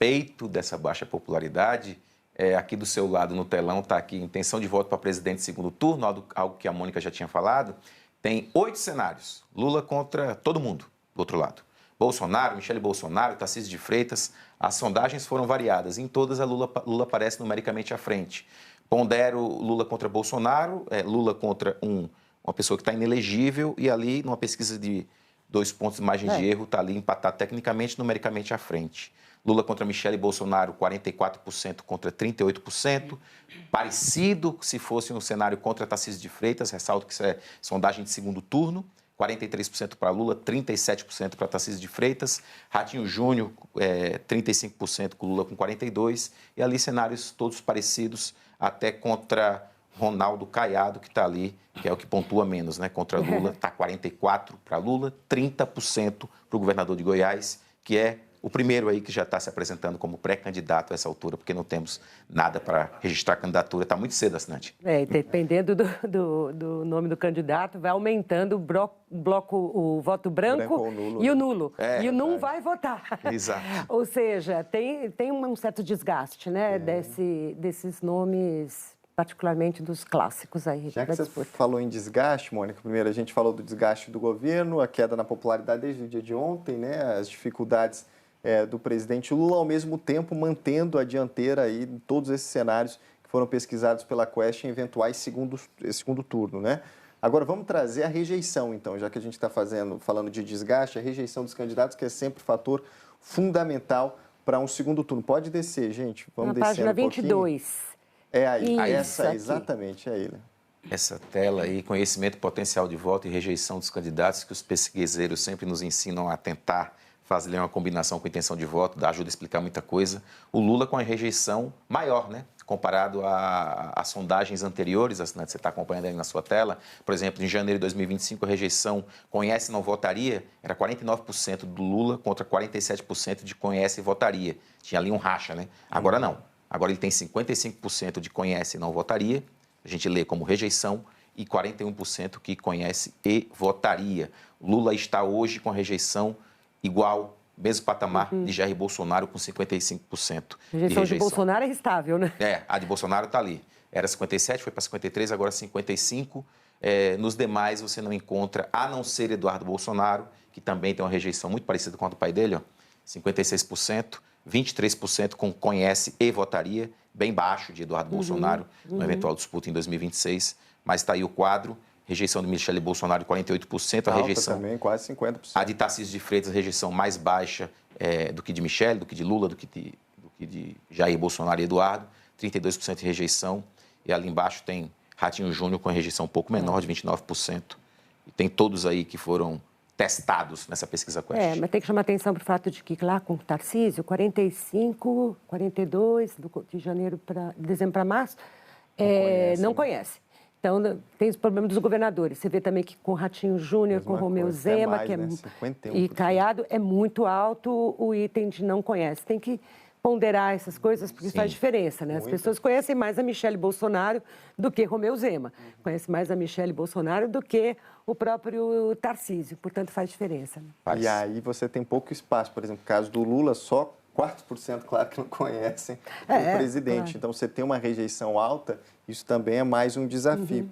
despeito dessa baixa popularidade, aqui do seu lado no telão está aqui intenção de voto para presidente segundo turno, algo que a Mônica já tinha falado. Tem 8 cenários. Lula contra todo mundo do outro lado. Bolsonaro, Michele Bolsonaro, Tarcísio de Freitas. As sondagens foram variadas. Em todas, Lula aparece numericamente à frente. Pondero Lula contra Bolsonaro, Lula contra uma pessoa que está inelegível e ali, numa pesquisa de 2 pontos de margem de erro, está ali empatado tecnicamente, numericamente à frente. Lula contra Michele Bolsonaro, 44% contra 38%. Parecido se fosse um cenário contra Tarcísio de Freitas, ressalto que isso é sondagem de segundo turno. 43% para Lula, 37% para Tarcísio de Freitas. Ratinho Júnior, 35% com Lula com 42%. E ali cenários todos parecidos, até contra Ronaldo Caiado, que está ali, que é o que pontua menos, né? Contra Lula, está 44% para Lula, 30% para o governador de Goiás, que é o primeiro aí que já está se apresentando como pré-candidato a essa altura, porque não temos nada para registrar candidatura. Está muito cedo, assinante. Dependendo do nome do candidato, vai aumentando o voto branco nulo, e o nulo. E o não verdade. Vai votar. Exato. Ou seja, tem um certo desgaste, né, desses nomes, particularmente dos clássicos aí. Já que você falou em desgaste, Mônica, primeiro a gente falou do desgaste do governo, a queda na popularidade desde o dia de ontem, né, as dificuldades do presidente Lula, ao mesmo tempo mantendo a dianteira aí em todos esses cenários que foram pesquisados pela Quest em eventuais segundo turno, né? Agora vamos trazer a rejeição, então, já que a gente está falando de desgaste, a rejeição dos candidatos, que é sempre fator fundamental para um segundo turno. Pode descer, gente, vamos descer na página 22. É aí, Isso, essa exatamente, é ele. Essa tela aí, conhecimento potencial de voto e rejeição dos candidatos, que os pesquiseiros sempre nos ensinam a tentar fazer uma combinação com intenção de voto, ajuda a explicar muita coisa. O Lula com a rejeição maior, né? Comparado a sondagens anteriores, assinante, você está acompanhando aí na sua tela. Por exemplo, em janeiro de 2025, a rejeição conhece e não votaria era 49% do Lula contra 47% de conhece e votaria. Tinha ali um racha, né? Agora não. Agora ele tem 55% de conhece e não votaria, a gente lê como rejeição, e 41% que conhece e votaria. Lula está hoje com a rejeição igual, mesmo patamar de Jair Bolsonaro, com 55% A rejeição de Bolsonaro é estável, né? A de Bolsonaro está ali. Era 57, foi para 53, agora 55. Nos demais você não encontra, a não ser Eduardo Bolsonaro, que também tem uma rejeição muito parecida com a do pai dele, 56%, 23% com conhece e votaria, bem baixo de Eduardo Bolsonaro, no eventual disputa em 2026. Mas está aí o quadro. Rejeição de Michele Bolsonaro, 48%. A rejeição também, quase 50%. A de Tarcísio de Freitas, rejeição mais baixa do que de Michele, do que de Lula, do que de Jair Bolsonaro e Eduardo. 32% de rejeição. E ali embaixo tem Ratinho Júnior com a rejeição um pouco menor, de 29%. E tem todos aí que foram testados nessa pesquisa Quest. Mas tem que chamar atenção para o fato de que lá com o Tarcísio, 45, 42, de dezembro para março, não conhece. Então, tem os problemas dos governadores. Você vê também que com Ratinho Júnior, com Romeu Zema, mais, né? 51%. E Caiado, é muito alto o item de não conhece. Tem que ponderar essas coisas, porque faz diferença, né? As pessoas conhecem mais a Michele Bolsonaro do que Romeu Zema. Conhecem mais a Michele Bolsonaro do que o próprio Tarcísio. Portanto, faz diferença. E aí você tem pouco espaço. Por exemplo, no caso do Lula, só 4%, claro, que não conhecem o presidente. Claro. Então, você tem uma rejeição alta, isso também é mais um desafio.